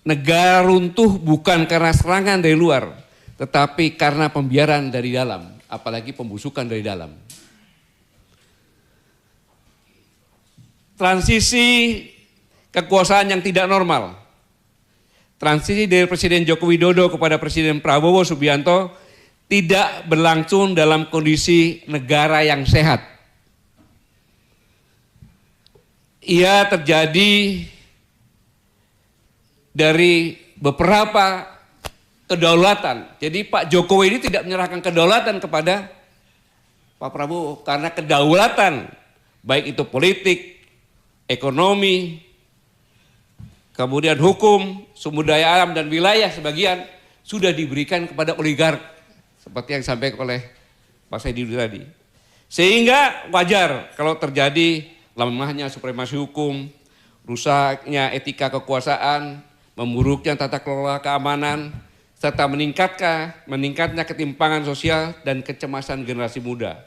negara runtuh bukan karena serangan dari luar, tetapi karena pembiaran dari dalam, apalagi pembusukan dari dalam. Transisi kekuasaan yang tidak normal, transisi dari Presiden Joko Widodo kepada Presiden Prabowo Subianto tidak berlangsung dalam kondisi negara yang sehat. Ia terjadi dari beberapa kedaulatan. Jadi Pak Jokowi ini tidak menyerahkan kedaulatan kepada Pak Prabowo, karena kedaulatan baik itu politik, ekonomi, kemudian hukum, sumber daya alam dan wilayah sebagian sudah diberikan kepada oligark seperti yang disampaikan oleh Pak Saidi tadi. Sehingga wajar kalau terjadi lemahnya supremasi hukum, rusaknya etika kekuasaan, memburuknya tata kelola keamanan, serta meningkatnya ketimpangan sosial dan kecemasan generasi muda.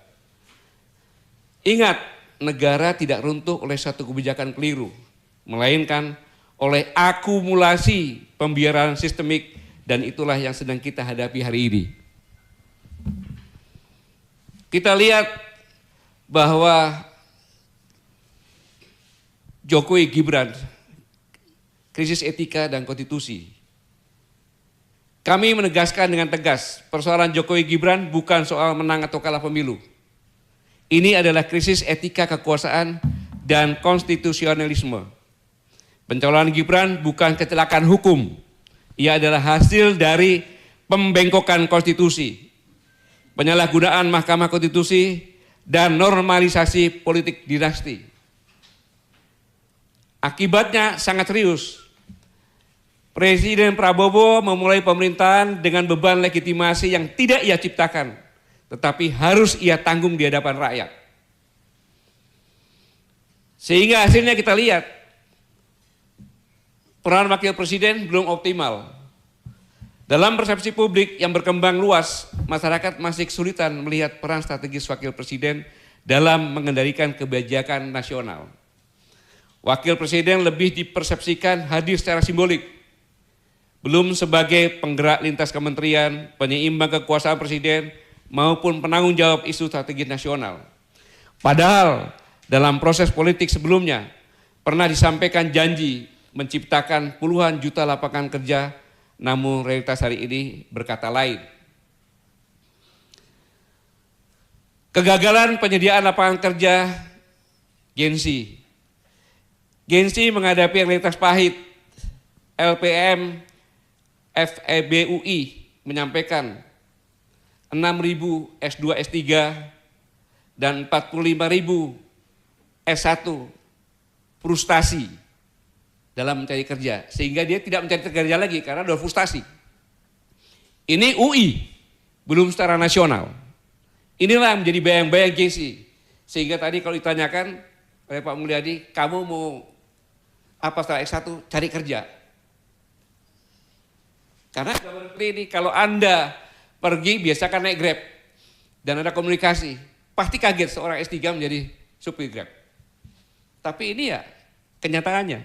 Ingat, negara tidak runtuh oleh satu kebijakan keliru, melainkan oleh akumulasi pembiaran sistemik, dan itulah yang sedang kita hadapi hari ini. Kita lihat bahwa Jokowi Gibran, krisis etika dan konstitusi. Kami menegaskan dengan tegas, persoalan Jokowi Gibran bukan soal menang atau kalah pemilu. Ini adalah krisis etika kekuasaan dan konstitusionalisme. Pencalonan Gibran bukan kecelakaan hukum. Ia adalah hasil dari pembengkokan konstitusi, penyalahgunaan Mahkamah Konstitusi, dan normalisasi politik dinasti. Akibatnya sangat serius. Presiden Prabowo memulai pemerintahan dengan beban legitimasi yang tidak ia ciptakan, tetapi harus ia tanggung di hadapan rakyat. Sehingga hasilnya kita lihat, peran wakil presiden belum optimal. Dalam persepsi publik yang berkembang luas, masyarakat masih kesulitan melihat peran strategis wakil presiden dalam mengendalikan kebijakan nasional. Wakil presiden lebih dipersepsikan hadir secara simbolik, belum sebagai penggerak lintas kementerian, penyeimbang kekuasaan presiden, maupun penanggung jawab isu strategis nasional. Padahal dalam proses politik sebelumnya pernah disampaikan janji menciptakan puluhan juta lapangan kerja, namun realitas hari ini berkata lain. Kegagalan penyediaan lapangan kerja Gen-Z. Gen-Z menghadapi realitas pahit. LPM FEBUI menyampaikan 6.000 S2 S3 dan 45.000 S1 frustasi dalam mencari kerja, sehingga dia tidak mencari kerja lagi karena sudah frustasi. Ini UI, belum secara nasional. Inilah menjadi bayang-bayang Gen-Z. Sehingga tadi kalau ditanyakan oleh Pak Mulyadi, kamu mau apa setelah S1? Cari kerja. Karena ini kalau Anda pergi biasakan naik Grab dan ada komunikasi, pasti kaget seorang S3 menjadi supir Grab. Tapi ini ya kenyataannya.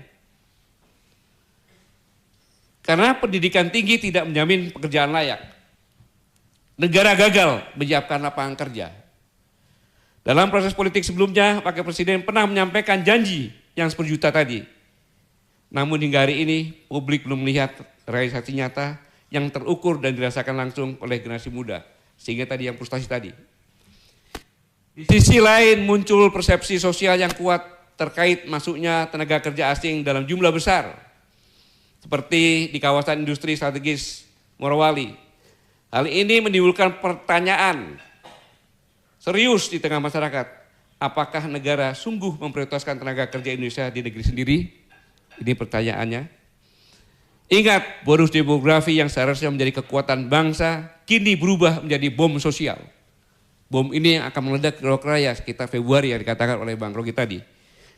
Karena pendidikan tinggi tidak menjamin pekerjaan layak. Negara gagal menyiapkan lapangan kerja. Dalam proses politik sebelumnya, Wakil Presiden pernah menyampaikan janji yang 10 juta tadi. Namun hingga hari ini publik belum melihat realisasi nyata yang terukur dan dirasakan langsung oleh generasi muda. Sehingga tadi yang frustasi tadi. Di sisi lain muncul persepsi sosial yang kuat terkait masuknya tenaga kerja asing dalam jumlah besar. Seperti di kawasan industri strategis Morowali. Hal ini menimbulkan pertanyaan serius di tengah masyarakat. Apakah negara sungguh memprioritaskan tenaga kerja Indonesia di negeri sendiri? Ini pertanyaannya. Ingat, bonus demografi yang seharusnya menjadi kekuatan bangsa, kini berubah menjadi bom sosial. Bom ini yang akan meledak di raya sekitar Februari yang dikatakan oleh Bang Rogi tadi.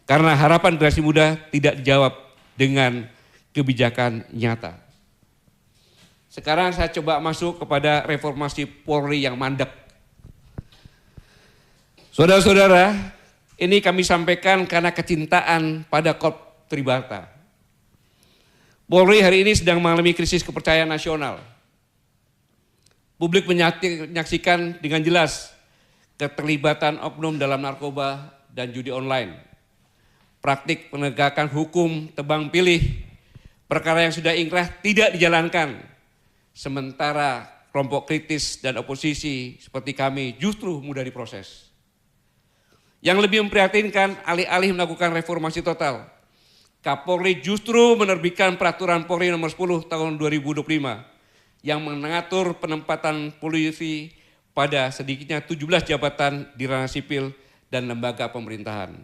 Karena harapan generasi muda tidak dijawab dengan kebijakan nyata. Sekarang saya coba masuk kepada reformasi Polri yang mandek. Saudara-saudara, ini kami sampaikan karena kecintaan pada Korps Tribrata. Polri hari ini sedang mengalami krisis kepercayaan nasional. Publik menyaksikan dengan jelas keterlibatan oknum dalam narkoba dan judi online. Praktik penegakan hukum tebang pilih, perkara yang sudah ingkrah tidak dijalankan. Sementara kelompok kritis dan oposisi seperti kami justru mudah diproses. Yang lebih memprihatinkan, alih-alih melakukan reformasi total, Kapolri justru menerbitkan peraturan Polri nomor 10 tahun 2025 yang mengatur penempatan polisi pada sedikitnya 17 jabatan di ranah sipil dan lembaga pemerintahan.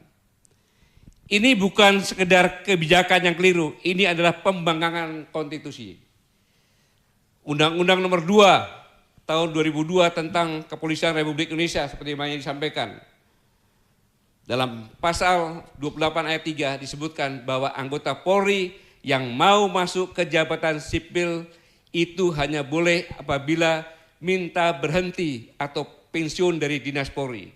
Ini bukan sekedar kebijakan yang keliru, ini adalah pembangkangan konstitusi. Undang-Undang nomor 2 tahun 2002 tentang Kepolisian Republik Indonesia seperti yang disampaikan. Dalam pasal 28 ayat 3 disebutkan bahwa anggota Polri yang mau masuk ke jabatan sipil itu hanya boleh apabila minta berhenti atau pensiun dari Dinas Polri.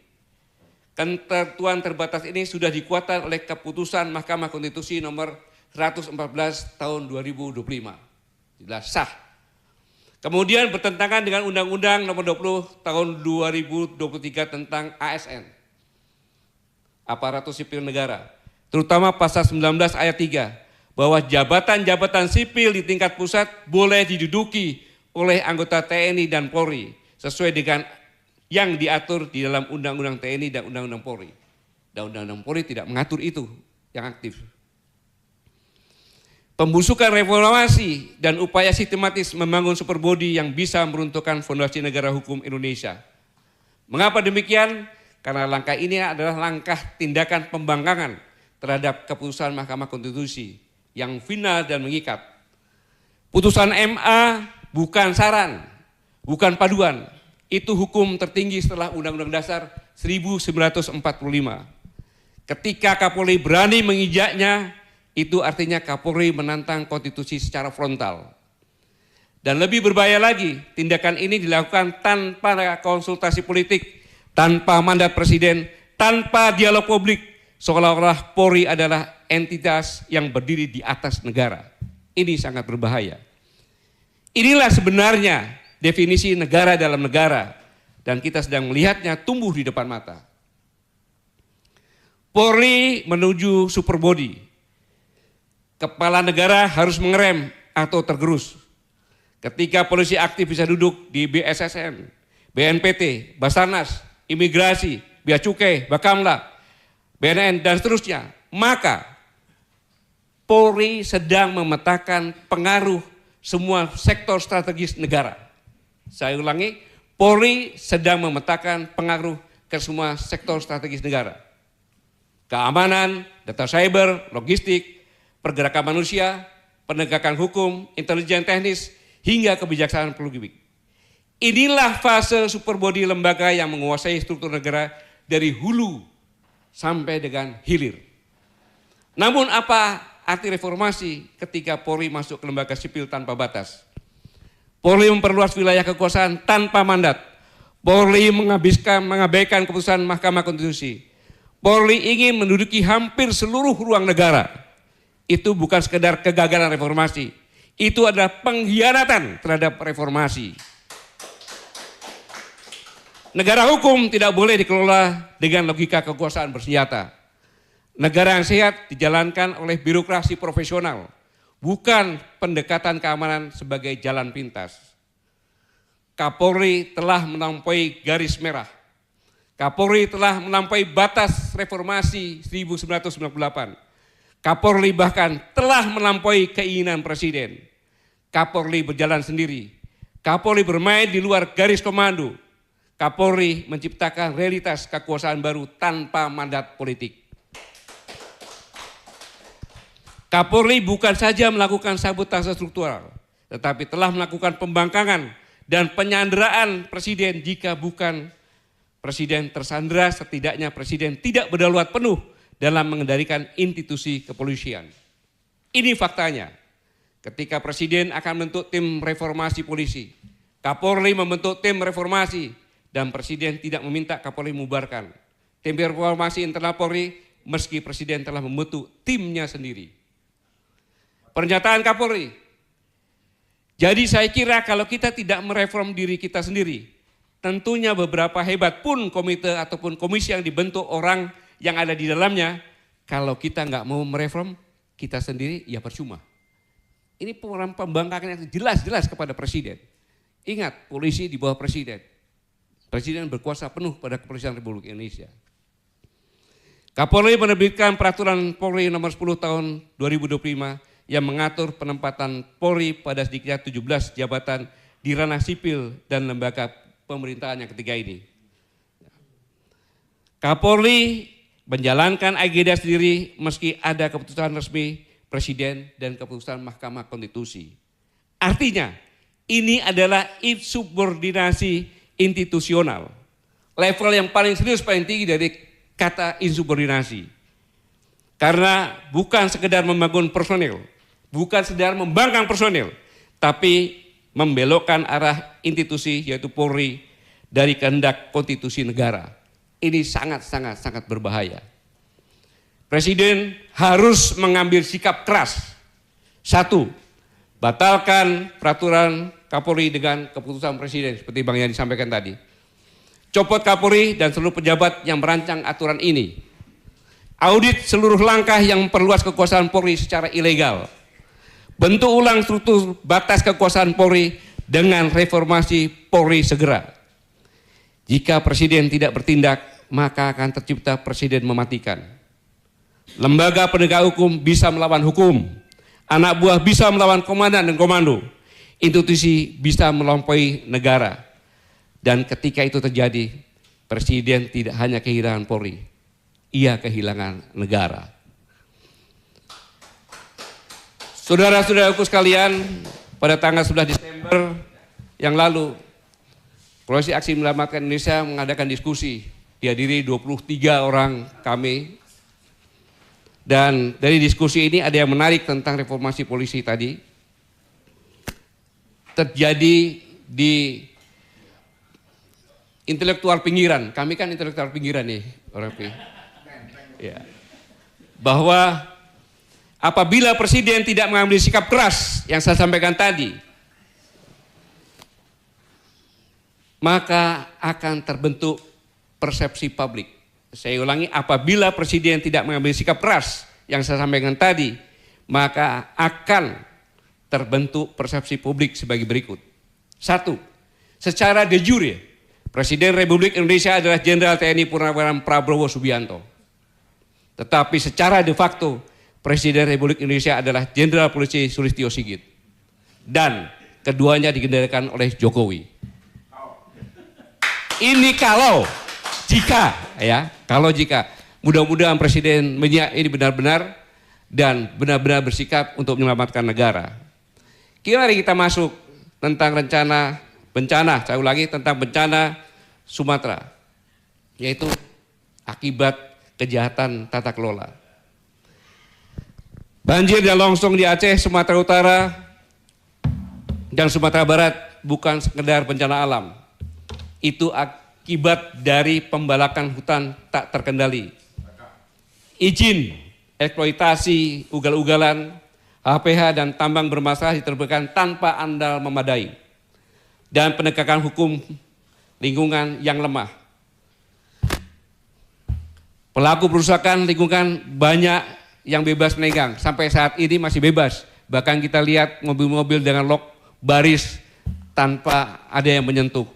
Ketentuan terbatas ini sudah dikuatkan oleh keputusan Mahkamah Konstitusi nomor 114 tahun 2025. Jelas sah. Kemudian bertentangan dengan Undang-Undang nomor 20 tahun 2023 tentang ASN. Aparatur sipil negara, terutama pasal 19 ayat 3, bahwa jabatan-jabatan sipil di tingkat pusat boleh diduduki oleh anggota TNI dan Polri sesuai dengan yang diatur di dalam Undang-Undang TNI dan Undang-Undang Polri. Dan Undang-Undang Polri tidak mengatur itu yang aktif. Pembusukan reformasi dan upaya sistematis membangun superbody yang bisa meruntuhkan fondasi negara hukum Indonesia. Mengapa demikian? Karena langkah ini adalah langkah tindakan pembangkangan terhadap keputusan Mahkamah Konstitusi yang final dan mengikat. Putusan MA bukan saran, bukan paduan. Itu hukum tertinggi setelah Undang-Undang Dasar 1945. Ketika Kapolri berani menginjaknya, itu artinya Kapolri menantang konstitusi secara frontal. Dan lebih berbahaya lagi, tindakan ini dilakukan tanpa konsultasi politik, tanpa mandat presiden, tanpa dialog publik, seolah-olah Polri adalah entitas yang berdiri di atas negara. Ini sangat berbahaya. Inilah sebenarnya definisi negara dalam negara, dan kita sedang melihatnya tumbuh di depan mata. Polri menuju superbody. Kepala negara harus mengerem atau tergerus. Ketika polisi aktif bisa duduk di BSSN, BNPT, Basarnas, Imigrasi, Bea Cukai, Bakamla, BNN, dan seterusnya, maka Polri sedang memetakan pengaruh semua sektor strategis negara. Saya ulangi, Polri sedang memetakan pengaruh ke semua sektor strategis negara. Keamanan, data cyber, logistik, pergerakan manusia, penegakan hukum, intelijen teknis, hingga kebijaksanaan publik. Inilah fase superbody lembaga yang menguasai struktur negara dari hulu sampai dengan hilir. Namun apa arti reformasi ketika Polri masuk ke lembaga sipil tanpa batas? Polri memperluas wilayah kekuasaan tanpa mandat. Polri mengabaikan keputusan Mahkamah Konstitusi. Polri ingin menduduki hampir seluruh ruang negara. Itu bukan sekedar kegagalan reformasi. Itu adalah pengkhianatan terhadap reformasi. Negara hukum tidak boleh dikelola dengan logika kekuasaan bersenjata. Negara yang sehat dijalankan oleh birokrasi profesional, bukan pendekatan keamanan sebagai jalan pintas. Kapolri telah melampaui garis merah. Kapolri telah melampaui batas reformasi 1998. Kapolri bahkan telah melampaui keinginan presiden. Kapolri berjalan sendiri. Kapolri bermain di luar garis komando. Kapolri menciptakan realitas kekuasaan baru tanpa mandat politik. Kapolri bukan saja melakukan sabotase struktural, tetapi telah melakukan pembangkangan dan penyanderaan presiden. Jika bukan presiden tersandera, setidaknya presiden tidak berdaluat penuh dalam mengendalikan institusi kepolisian. Ini faktanya. Ketika presiden akan membentuk tim reformasi polisi, Kapolri membentuk tim reformasi, dan presiden tidak meminta Kapolri membubarkan tim reformasi internal Polri meski presiden telah membentuk timnya sendiri. Pernyataan Kapolri. Jadi saya kira kalau kita tidak mereform diri kita sendiri, tentunya beberapa hebat pun komite ataupun komisi yang dibentuk orang yang ada di dalamnya, kalau kita nggak mau mereform kita sendiri, ya percuma. Ini pembangkangan yang jelas-jelas kepada Presiden. Ingat, polisi di bawah Presiden. Presiden berkuasa penuh pada Kepolisian Republik Indonesia. Kapolri menerbitkan peraturan Polri nomor 10 tahun 2025 yang mengatur penempatan Polri pada sedikitnya 17 jabatan di ranah sipil dan lembaga pemerintahan yang ketiga ini. Kapolri menjalankan agenda sendiri meski ada keputusan resmi Presiden dan keputusan Mahkamah Konstitusi. Artinya, ini adalah insubordinasi institusional. Level yang paling serius, paling tinggi dari kata insubordinasi. Karena bukan sekedar membangun personil, bukan sekedar membangkang personil, tapi membelokkan arah institusi yaitu Polri dari kehendak konstitusi negara. Ini sangat berbahaya. Presiden harus mengambil sikap keras. Satu, batalkan peraturan Kapolri dengan keputusan Presiden seperti Bang Yani disampaikan tadi. Copot Kapolri dan seluruh pejabat yang merancang aturan ini. Audit seluruh langkah yang memperluas kekuasaan Polri secara ilegal. Bentuk ulang struktur batas kekuasaan Polri dengan reformasi Polri segera. Jika Presiden tidak bertindak, maka akan tercipta Presiden mematikan. Lembaga penegak hukum bisa melawan hukum. Anak buah bisa melawan komandan dan komando. Institusi bisa melampaui negara. Dan ketika itu terjadi, Presiden tidak hanya kehilangan Polri, ia kehilangan negara. Saudara-saudaraku sekalian, pada tanggal 11 Desember yang lalu, Koalisi Aksi Menyelamatkan Indonesia mengadakan diskusi, dihadiri 23 orang kami. Dan dari diskusi ini ada yang menarik tentang reformasi polisi tadi. Terjadi di intelektual pinggiran, kami kan intelektual pinggiran nih orang ya. Bahwa apabila Presiden tidak mengambil sikap keras yang saya sampaikan tadi, maka akan terbentuk persepsi publik. Saya ulangi, apabila Presiden tidak mengambil sikap keras yang saya sampaikan tadi, maka akan terbentuk persepsi publik sebagai berikut. Satu, secara de jure, Presiden Republik Indonesia adalah Jenderal TNI Purnawirawan Prabowo Subianto. Tetapi secara de facto, Presiden Republik Indonesia adalah Jenderal Polisi Sulistyo Sigit. Dan keduanya digendalikan oleh Jokowi. Ini jika, mudah-mudahan Presiden ini benar-benar dan benar-benar bersikap untuk menyelamatkan negara. Mari kita masuk tentang rencana bencana, saya ulangi tentang bencana Sumatera, yaitu akibat kejahatan tata kelola. Banjir dan longsor di Aceh, Sumatera Utara, dan Sumatera Barat bukan sekedar bencana alam. Itu akibat dari pembalakan hutan tak terkendali. Izin eksploitasi ugal-ugalan, HPH dan tambang bermasalah diterbitkan tanpa andal memadai. Dan penegakan hukum lingkungan yang lemah. Pelaku perusakan lingkungan banyak yang bebas menenggang, sampai saat ini masih bebas. Bahkan kita lihat mobil-mobil dengan lock baris tanpa ada yang menyentuh.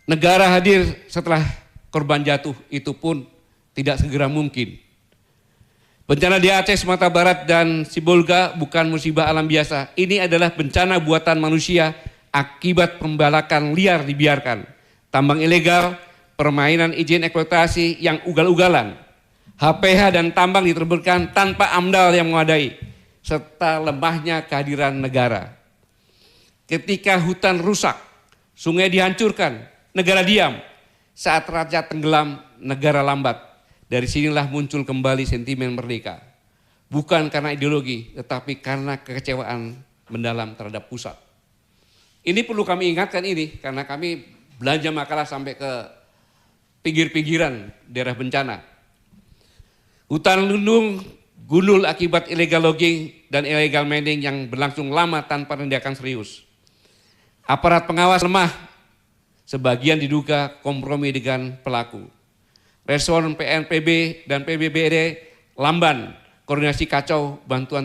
Negara hadir setelah korban jatuh, itu pun tidak segera mungkin. Bencana di Aceh, Sumatera Barat, dan Sibolga bukan musibah alam biasa. Ini adalah bencana buatan manusia akibat pembalakan liar dibiarkan. Tambang ilegal, permainan izin eksploitasi yang ugal-ugalan, HPH dan tambang diterbitkan tanpa amdal yang memadai, serta lemahnya kehadiran negara. Ketika hutan rusak, sungai dihancurkan, negara diam. Saat raja tenggelam, negara lambat. Dari sinilah muncul kembali sentimen merdeka. Bukan karena ideologi, tetapi karena kekecewaan mendalam terhadap pusat. Ini perlu kami ingatkan ini, karena kami belanja makalah sampai ke pinggir-pinggiran daerah bencana. Hutan lindung gundul akibat illegal logging dan illegal mining yang berlangsung lama tanpa tindakan serius. Aparat pengawas lemah, sebagian diduga kompromi dengan pelaku. Respon PNPB dan PBBD lamban, koordinasi kacau, bantuan